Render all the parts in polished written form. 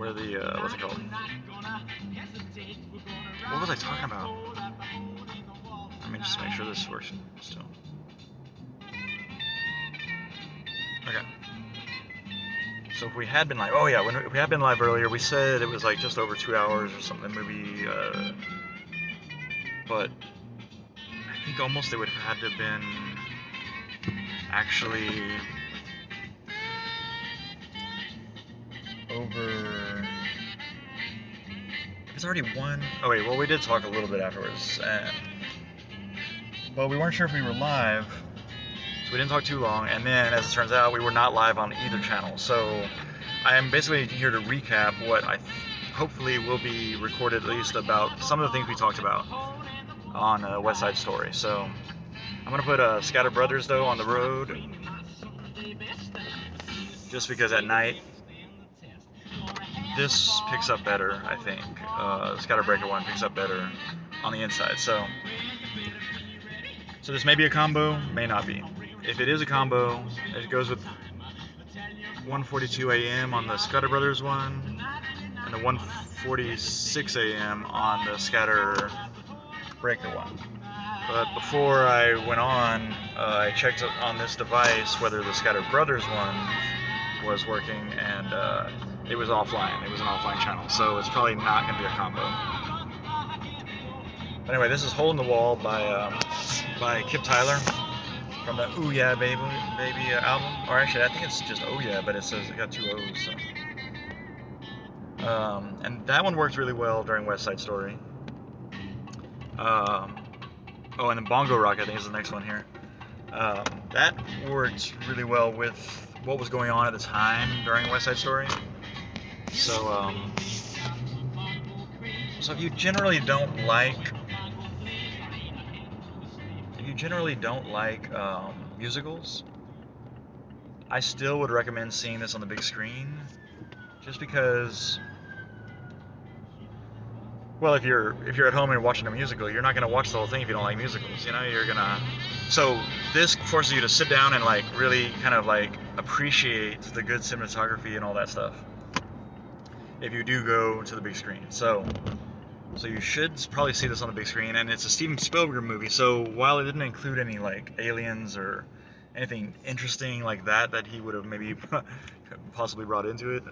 where the what's it called? What was I talking about? Let me just make sure this works still. Okay. So if we had been live, oh yeah, when we had been live earlier, we said it was like just over 2 hours or something, maybe. But I think almost it would have had to have been actually over. It's already one. Oh wait, well we did talk a little bit afterwards, but we weren't sure if we were live, so we didn't talk too long. And then, as it turns out, we were not live on either channel. So I am basically here to recap what I hopefully will be recorded at least about some of the things we talked about on West Side Story. So I'm gonna put Scatter Brothers though on the road, just because at night this picks up better, I think. ScatterBreaker one picks up better on the inside. So this may be a combo, may not be. If it is a combo, it goes with 1:42 a.m. on the Scatter Brothers one, and the 1:46 a.m. on the ScatterBreaker one. But before I went on, I checked on this device whether the Scatter Brothers one was working, and it was offline. It was an offline channel, so it's probably not going to be a combo. But anyway, this is "Hole in the Wall" by Kip Tyler from the Ooh Yeah Baby album. Or actually, I think it's just Oh Yeah, but it says it got 2 O's. So. And that one worked really well during West Side Story. Oh, and then Bongo Rock, I think, is the next one here. That worked really well with what was going on at the time during West Side Story. So if you generally don't like musicals, I still would recommend seeing this on the big screen, just because. Well, if you're at home and you're watching a musical, you're not gonna watch the whole thing if you don't like musicals. You know, you're gonna. So this forces you to sit down and like really kind of like appreciate the good cinematography and all that stuff. If you do go to the big screen, so you should probably see this on the big screen. And it's a Steven Spielberg movie, so while it didn't include any like aliens or anything interesting like that he would have maybe possibly brought into it,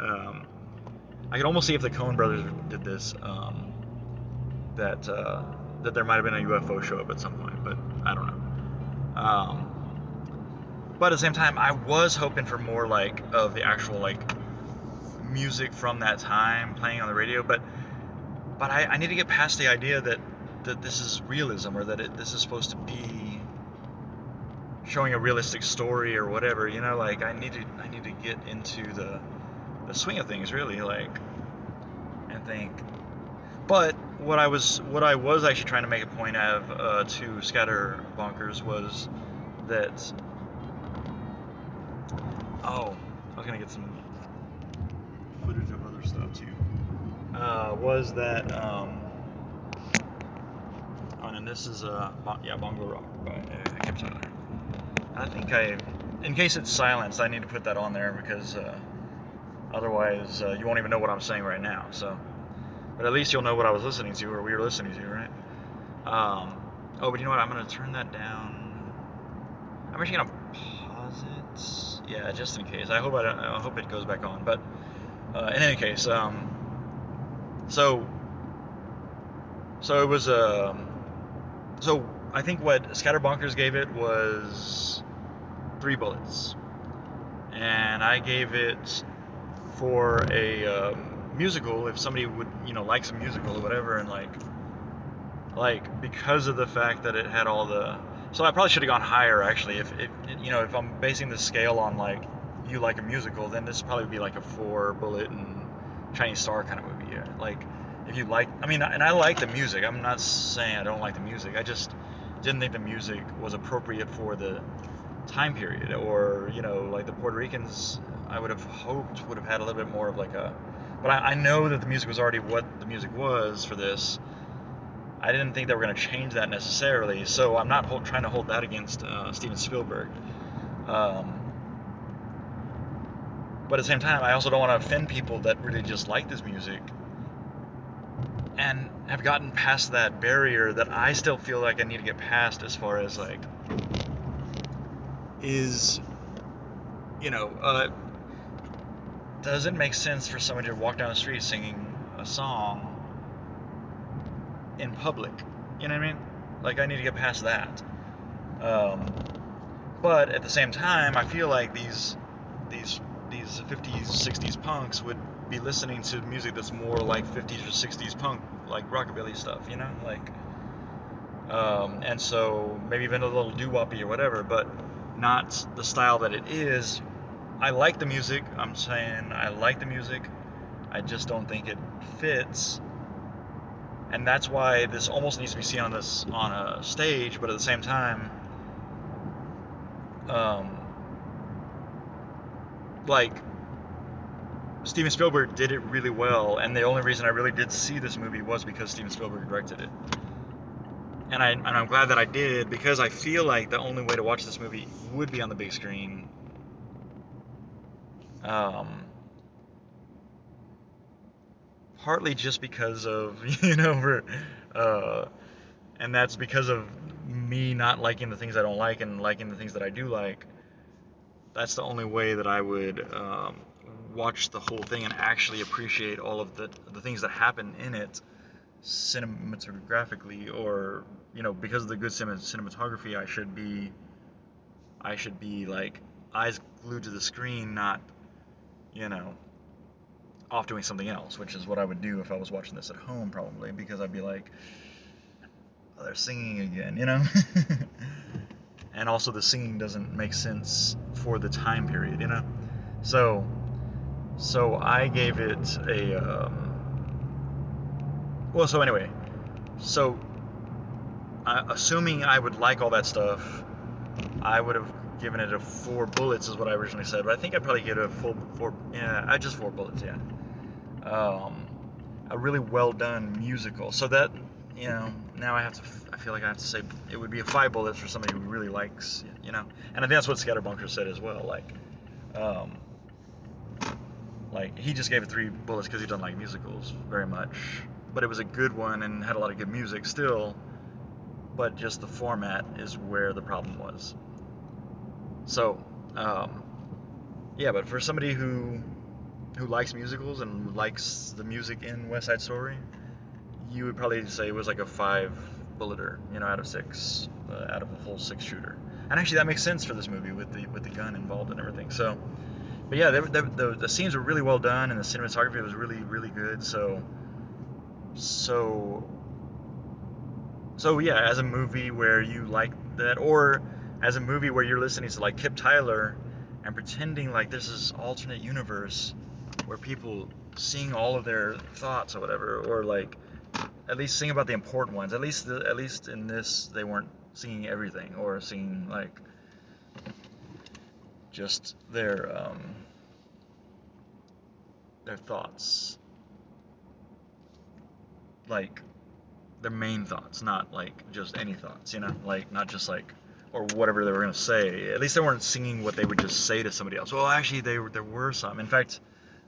I could almost see if the Coen brothers did this. That there might have been a UFO show up at some point, but I don't know. But at the same time, I was hoping for more like of the actual like music from that time playing on the radio, but I need to get past the idea that this is realism, or that this is supposed to be showing a realistic story or whatever. You know, like I need to get into the swing of things, really, like, and think. But what I was actually trying to make a point of to Scatter Bonkers was that. Oh, I was gonna get some footage of other stuff too. Was that and this is Bongo Rock by Kip Tyler. I think in case it's silenced, I need to put that on there because otherwise you won't even know what I'm saying right now. So, but at least you'll know what I was listening to, or we were listening to, right? Oh, but you know what? I'm gonna turn that down. I'm actually gonna pause it. Yeah, just in case. I hope it goes back on. But in any case, so it was so I think what Scatterbonkers gave it was 3 bullets, and I gave it for a musical. If somebody would like some musical or whatever, and like because of the fact that it had all the. So I probably should have gone higher actually. If I'm basing the scale on like you like a musical, then this would probably be like a 4 bullet and Chinese Star kind of movie. Yeah. Like if you like, and I like the music. I'm not saying I don't like the music. I just didn't think the music was appropriate for the time period, or like the Puerto Ricans. I would have hoped would have had a little bit more of like a. But I know that the music was already what the music was for this. I didn't think they were going to change that necessarily, so I'm not trying to hold that against Steven Spielberg. But at the same time, I also don't want to offend people that really just like this music and have gotten past that barrier that I still feel like I need to get past, as far as like, is, you know, does it make sense for somebody to walk down the street singing a song in public? You know what I mean? Like, I need to get past that. But at the same time, I feel like these 50s, 60s punks would be listening to music that's more like 50s or 60s punk, like rockabilly stuff, you know, like, and so maybe even a little doo-woppy or whatever, but not the style that it is. I like the music. I'm saying I like the music. I just don't think it fits, and that's why this almost needs to be seen on a stage. But at the same time, like, Steven Spielberg did it really well, and the only reason I really did see this movie was because Steven Spielberg directed it. And I'm glad that I did, because I feel like the only way to watch this movie would be on the big screen. Partly just because of, and that's because of me not liking the things I don't like and liking the things that I do like. That's the only way that I would watch the whole thing and actually appreciate all of the things that happen in it cinematographically, or because of the good cinematography, I should be like eyes glued to the screen, not off doing something else, which is what I would do if I was watching this at home, probably, because I'd be like, oh, they're singing again. And also the singing doesn't make sense for the time period, so I gave it a well, so anyway, so assuming I would like all that stuff, I would have given it a 4 bullets, is what I originally said, but I think I'd probably give it a full 4, just 4 bullets, yeah. A really well done musical. So that, now I feel like I have to say it would be a 5 bullets for somebody who really likes, and I think that's what ScatterBreaker said as well. Like he just gave it 3 bullets because he doesn't like musicals very much, but it was a good one and had a lot of good music still. But just the format is where the problem was. So, yeah, but for somebody who likes musicals and likes the music in West Side Story, you would probably say it was like a 5 bulleter, out of 6, out of a full 6 shooter. And actually, that makes sense for this movie with the gun involved and everything. So, but yeah, the scenes were really well done, and the cinematography was really, really good. So yeah, as a movie where you like that, or as a movie where you're listening to like Kip Tyler and pretending like this is alternate universe where people sing all of their thoughts or whatever, or like at least sing about the important ones. At least in this, they weren't singing everything or singing like just their thoughts, like their main thoughts, not like just any thoughts, like not just like, or whatever they were gonna say. At least they weren't singing what they would just say to somebody else. Well, actually, there were some. In fact,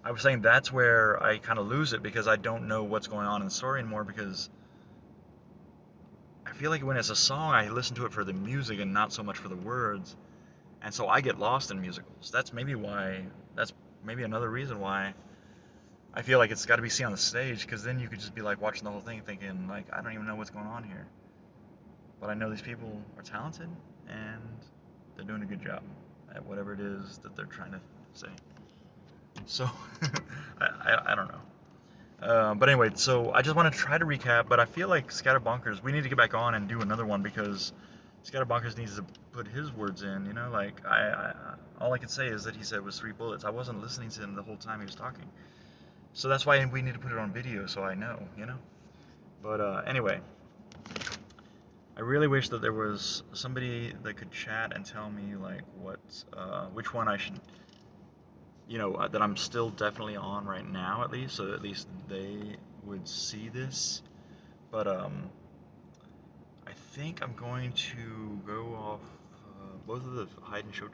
I was saying that's where I kind of lose it, because I don't know what's going on in the story anymore, because I feel like when it's a song, I listen to it for the music and not so much for the words, and so I get lost in musicals. That's maybe another reason why I feel like it's got to be seen on the stage, because then you could just be like watching the whole thing thinking like, I don't even know what's going on here, but I know these people are talented and they're doing a good job at whatever it is that they're trying to say. So I don't know. But anyway, so I just want to try to recap, but I feel like ScatterBreaker, we need to get back on and do another one, because ScatterBreaker needs to put his words in, like all I can say is that he said it was 3 bullets. I wasn't listening to him the whole time he was talking. So that's why we need to put it on video so I know, But anyway, I really wish that there was somebody that could chat and tell me like which one I should, that I'm still definitely on right now, at least, so at least they would see this. But I think I'm going to go off both of the hide and show